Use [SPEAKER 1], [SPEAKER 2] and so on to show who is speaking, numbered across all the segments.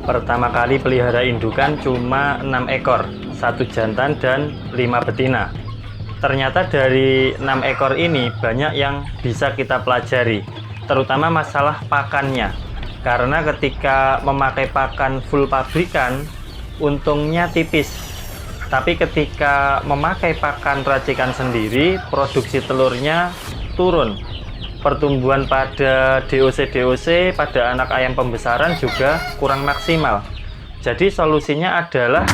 [SPEAKER 1] Pertama kali pelihara indukan cuma 6 ekor, 1 jantan dan 5 betina. Ternyata dari 6 ekor ini banyak yang bisa kita pelajari, terutama masalah pakannya. Karena ketika memakai pakan full pabrikan, untungnya tipis. Tapi ketika memakai pakan racikan sendiri, produksi telurnya turun. Pertumbuhan pada DOC pada anak ayam pembesaran juga kurang maksimal. Jadi solusinya adalah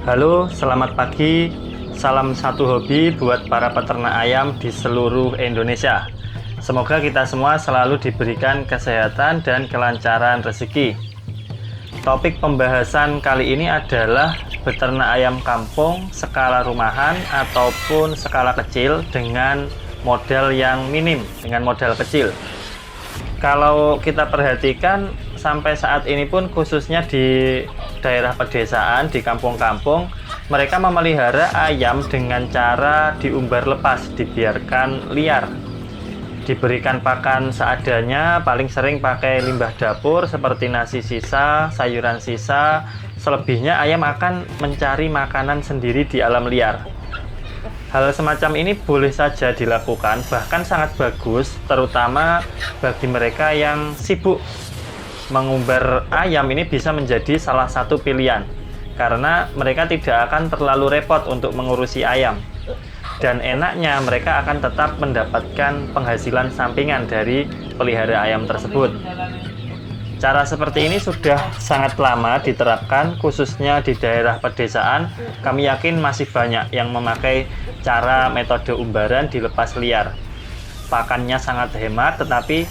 [SPEAKER 1] halo, selamat pagi. Salam satu hobi buat para peternak ayam di seluruh Indonesia. Semoga kita semua selalu diberikan kesehatan dan kelancaran rezeki. Topik pembahasan kali ini adalah beternak ayam kampung skala rumahan ataupun skala kecil dengan modal yang minim, dengan modal kecil. Kalau kita perhatikan sampai saat ini pun khususnya di daerah pedesaan, di kampung-kampung, mereka memelihara ayam dengan cara diumbar lepas, dibiarkan liar. Diberikan pakan seadanya, paling sering pakai limbah dapur seperti nasi sisa, sayuran sisa. Selebihnya ayam akan mencari makanan sendiri di alam liar. Hal semacam ini boleh saja dilakukan, bahkan sangat bagus, terutama bagi mereka yang sibuk. Mengumbar ayam ini bisa menjadi salah satu pilihan, karena mereka tidak akan terlalu repot untuk mengurusi ayam. Dan enaknya mereka akan tetap mendapatkan penghasilan sampingan dari pelihara ayam tersebut. Cara seperti ini sudah sangat lama diterapkan, khususnya di daerah pedesaan. Kami yakin masih banyak yang memakai cara metode umbaran dilepas liar. Pakannya sangat hemat, tetapi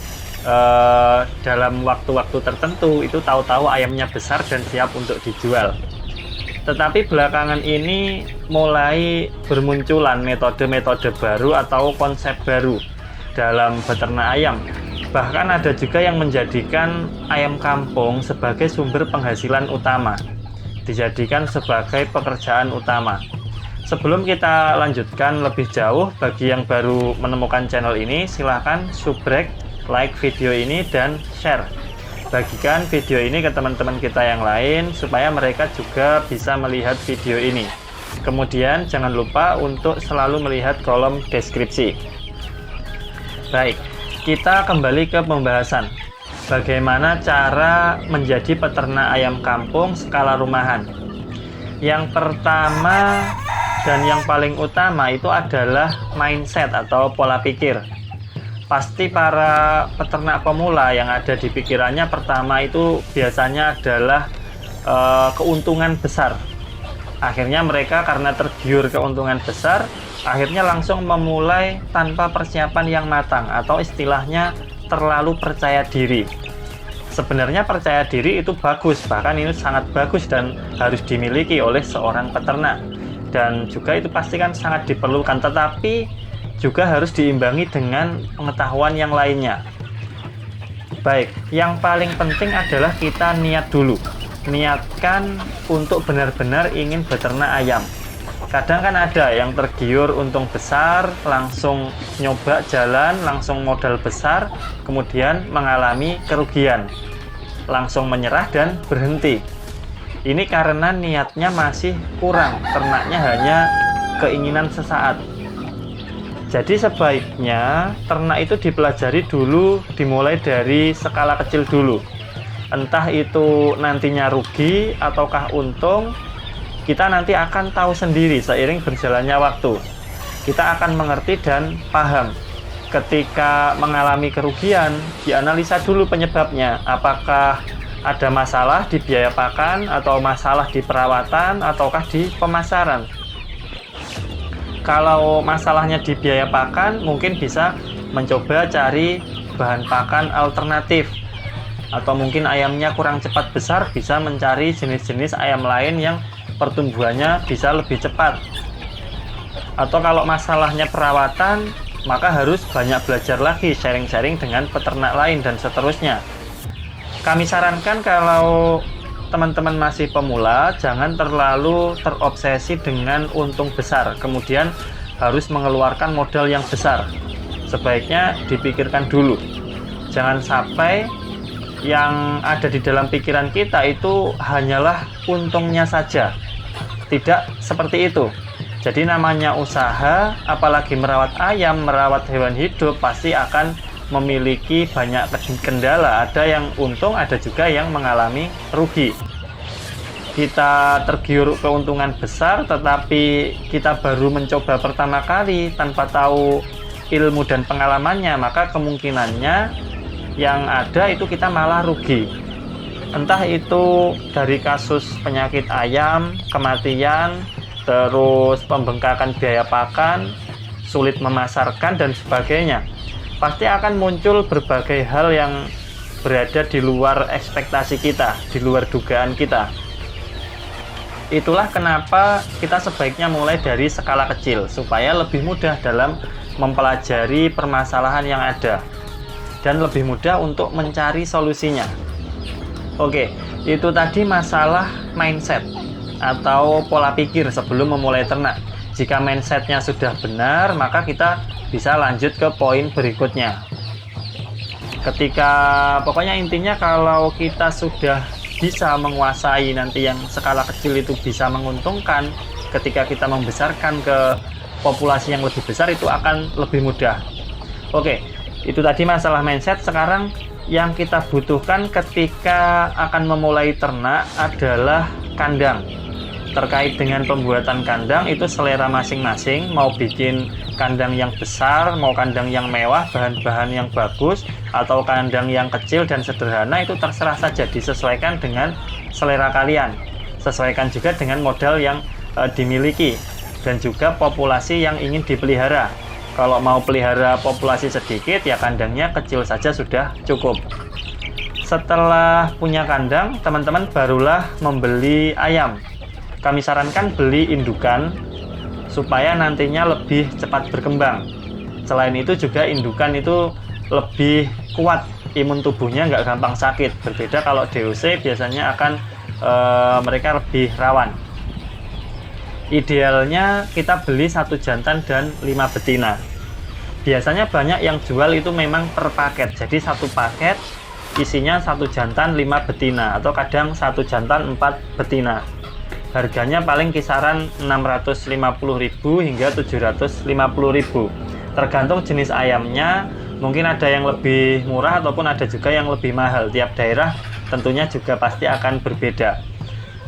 [SPEAKER 1] dalam waktu-waktu tertentu itu tahu-tahu ayamnya besar dan siap untuk dijual. Tetapi belakangan ini mulai bermunculan metode-metode baru atau konsep baru dalam beternak ayam. Bahkan ada juga yang menjadikan ayam kampung sebagai sumber penghasilan utama, dijadikan sebagai pekerjaan utama. Sebelum kita lanjutkan lebih jauh, bagi yang baru menemukan channel ini, silahkan subrek, like video ini, dan share. Bagikan video ini ke teman-teman kita yang lain supaya mereka juga bisa melihat video ini. Kemudian jangan lupa untuk selalu melihat kolom deskripsi. Baik, kita kembali ke pembahasan. Bagaimana cara menjadi peternak ayam kampung skala rumahan? Yang pertama dan yang paling utama itu adalah mindset atau pola pikir. Pasti para peternak pemula yang ada di pikirannya pertama itu biasanya adalah keuntungan besar. Akhirnya mereka karena tergiur keuntungan besar, akhirnya langsung memulai tanpa persiapan yang matang atau istilahnya terlalu percaya diri. Sebenarnya percaya diri itu bagus, bahkan ini sangat bagus dan harus dimiliki oleh seorang peternak. Dan juga itu pasti kan sangat diperlukan, tetapi juga harus diimbangi dengan pengetahuan yang lainnya. Baik, yang paling penting adalah kita niat dulu. Niatkan untuk benar-benar ingin beternak ayam. Kadang kan ada yang tergiur untung besar, langsung nyoba jalan, langsung modal besar, kemudian mengalami kerugian. Langsung menyerah dan berhenti. Ini karena niatnya masih kurang, ternaknya hanya keinginan sesaat. Jadi sebaiknya ternak itu dipelajari dulu, dimulai dari skala kecil dulu. Entah itu nantinya rugi ataukah untung, kita nanti akan tahu sendiri seiring berjalannya waktu. Kita akan mengerti dan paham. Ketika mengalami kerugian, dianalisa dulu penyebabnya. Apakah ada masalah di biaya pakan, atau masalah di perawatan, ataukah di pemasaran. Kalau masalahnya di biaya pakan, mungkin bisa mencoba cari bahan pakan alternatif. Atau mungkin ayamnya kurang cepat besar, bisa mencari jenis-jenis ayam lain yang pertumbuhannya bisa lebih cepat. Atau kalau masalahnya perawatan, maka harus banyak belajar lagi, sharing-sharing dengan peternak lain, dan seterusnya. Kami sarankan kalau teman-teman masih pemula, jangan terlalu terobsesi dengan untung besar, kemudian harus mengeluarkan modal yang besar. Sebaiknya dipikirkan dulu. Jangan sampai yang ada di dalam pikiran kita itu hanyalah untungnya saja. Tidak seperti itu. Jadi namanya usaha, apalagi merawat ayam, merawat hewan hidup, pasti akan memiliki banyak kendala. Ada yang untung, ada juga yang mengalami rugi. Kita tergiur keuntungan besar, tetapi kita baru mencoba pertama kali tanpa tahu ilmu dan pengalamannya, maka kemungkinannya yang ada itu kita malah rugi. Entah itu dari kasus penyakit ayam, kematian, terus pembengkakan biaya pakan, sulit memasarkan, dan sebagainya. Pasti akan muncul berbagai hal yang berada di luar ekspektasi kita, di luar dugaan kita. Itulah kenapa kita sebaiknya mulai dari skala kecil, supaya lebih mudah dalam mempelajari permasalahan yang ada, dan lebih mudah untuk mencari solusinya. Oke, itu tadi masalah mindset atau pola pikir sebelum memulai ternak. Jika mindsetnya sudah benar, maka kita bisa lanjut ke poin berikutnya. Pokoknya intinya kalau kita sudah bisa menguasai nanti yang skala kecil itu bisa menguntungkan, ketika kita membesarkan ke populasi yang lebih besar itu akan lebih mudah. Oke, itu tadi masalah mindset. Sekarang yang kita butuhkan ketika akan memulai ternak adalah kandang. Terkait dengan pembuatan kandang itu selera masing-masing, mau bikin kandang yang besar, mau kandang yang mewah, bahan-bahan yang bagus, atau kandang yang kecil dan sederhana, itu terserah saja, disesuaikan dengan selera kalian. Sesuaikan juga dengan modal yang dimiliki dan juga populasi yang ingin dipelihara. Kalau mau pelihara populasi sedikit, ya kandangnya kecil saja sudah cukup. Setelah punya kandang, teman-teman barulah membeli ayam. Kami sarankan beli indukan supaya nantinya lebih cepat berkembang. Selain itu juga indukan itu lebih kuat, imun tubuhnya nggak gampang sakit. Berbeda kalau DOC biasanya akan mereka lebih rawan. Idealnya kita beli 1 jantan dan 5 betina. Biasanya banyak yang jual itu memang per paket. Jadi 1 paket isinya 1 jantan 5 betina, atau kadang 1 jantan 4 betina. Harganya paling kisaran 650.000 hingga 750.000. Tergantung jenis ayamnya, mungkin ada yang lebih murah ataupun ada juga yang lebih mahal. Tiap daerah tentunya juga pasti akan berbeda.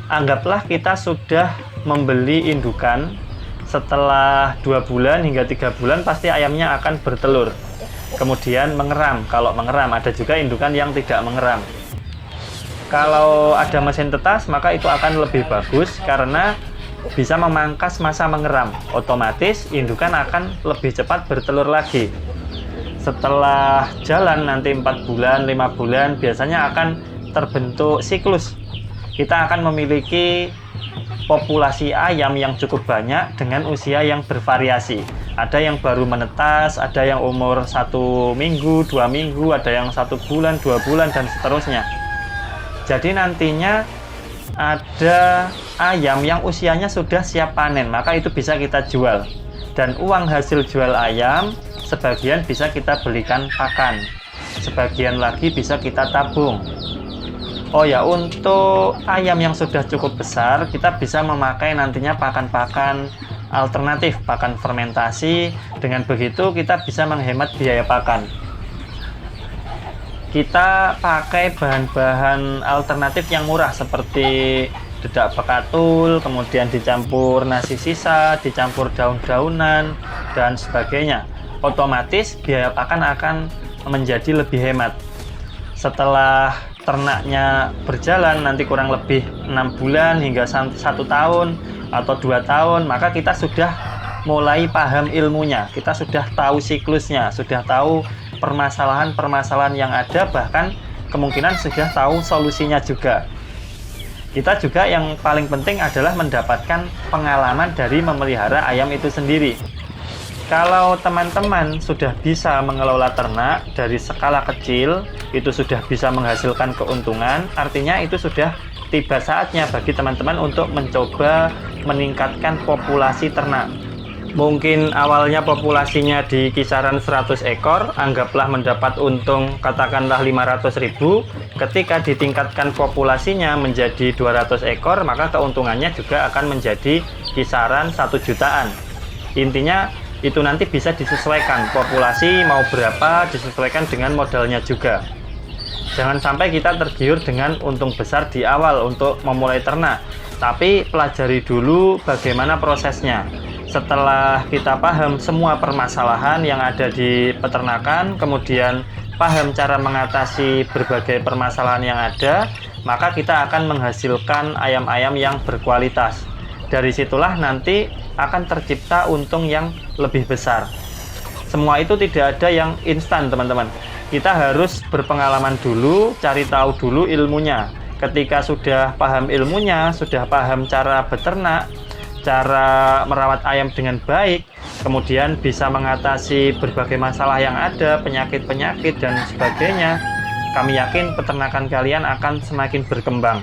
[SPEAKER 1] Anggaplah kita sudah membeli indukan, setelah 2 bulan hingga 3 bulan pasti ayamnya akan bertelur. Kemudian mengeram, kalau mengeram. Ada juga indukan yang tidak mengeram. Kalau ada mesin tetas, maka itu akan lebih bagus karena bisa memangkas masa mengeram. Otomatis indukan akan lebih cepat bertelur lagi. Setelah jalan nanti 4 bulan, 5 bulan, biasanya akan terbentuk siklus. Kita akan memiliki populasi ayam yang cukup banyak dengan usia yang bervariasi. Ada yang baru menetas, ada yang umur 1 minggu, 2 minggu, ada yang 1 bulan, 2 bulan, dan seterusnya. Jadi nantinya ada ayam yang usianya sudah siap panen, maka itu bisa kita jual. Dan uang hasil jual ayam, sebagian bisa kita belikan pakan, sebagian lagi bisa kita tabung. Oh ya, untuk ayam yang sudah cukup besar, kita bisa memakai nantinya pakan-pakan alternatif, pakan fermentasi. Dengan begitu kita bisa menghemat biaya pakan. Kita pakai bahan-bahan alternatif yang murah seperti dedak bekatul, kemudian dicampur nasi sisa, dicampur daun-daunan, dan sebagainya. Otomatis biaya pakan akan menjadi lebih hemat. Setelah ternaknya berjalan nanti kurang lebih 6 bulan hingga 1 tahun atau 2 tahun, maka kita sudah mulai paham ilmunya, kita sudah tahu siklusnya, sudah tahu permasalahan-permasalahan yang ada, bahkan kemungkinan sudah tahu solusinya juga. Kita juga yang paling penting adalah mendapatkan pengalaman dari memelihara ayam itu sendiri. Kalau teman-teman sudah bisa mengelola ternak dari skala kecil, itu sudah bisa menghasilkan keuntungan, artinya itu sudah tiba saatnya bagi teman-teman untuk mencoba meningkatkan populasi ternak. Mungkin awalnya populasinya di kisaran 100 ekor, anggaplah mendapat untung katakanlah 500.000. Ketika ditingkatkan populasinya menjadi 200 ekor, maka keuntungannya juga akan menjadi kisaran 1 jutaan. Intinya itu nanti bisa disesuaikan, populasi mau berapa disesuaikan dengan modalnya juga. Jangan sampai kita tergiur dengan untung besar di awal untuk memulai ternak, tapi pelajari dulu bagaimana prosesnya. Setelah kita paham semua permasalahan yang ada di peternakan, kemudian paham cara mengatasi berbagai permasalahan yang ada, maka kita akan menghasilkan ayam-ayam yang berkualitas. Dari situlah nanti akan tercipta untung yang lebih besar. Semua itu tidak ada yang instan, teman-teman. Kita harus berpengalaman dulu, cari tahu dulu ilmunya. Ketika sudah paham ilmunya, sudah paham cara beternak, cara merawat ayam dengan baik, kemudian bisa mengatasi berbagai masalah yang ada, penyakit-penyakit dan sebagainya, kami yakin peternakan kalian akan semakin berkembang.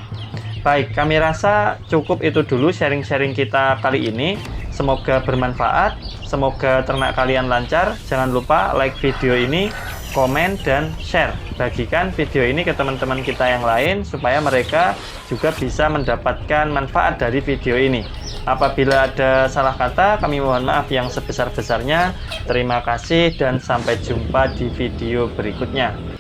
[SPEAKER 1] Baik, kami rasa cukup itu dulu sharing-sharing kita kali ini. Semoga bermanfaat, semoga ternak kalian lancar. Jangan lupa like video ini, komen, dan share. Bagikan video ini ke teman-teman kita yang lain supaya mereka juga bisa mendapatkan manfaat dari video ini. Apabila ada salah kata, kami mohon maaf yang sebesar-besarnya. Terima kasih dan sampai jumpa di video berikutnya.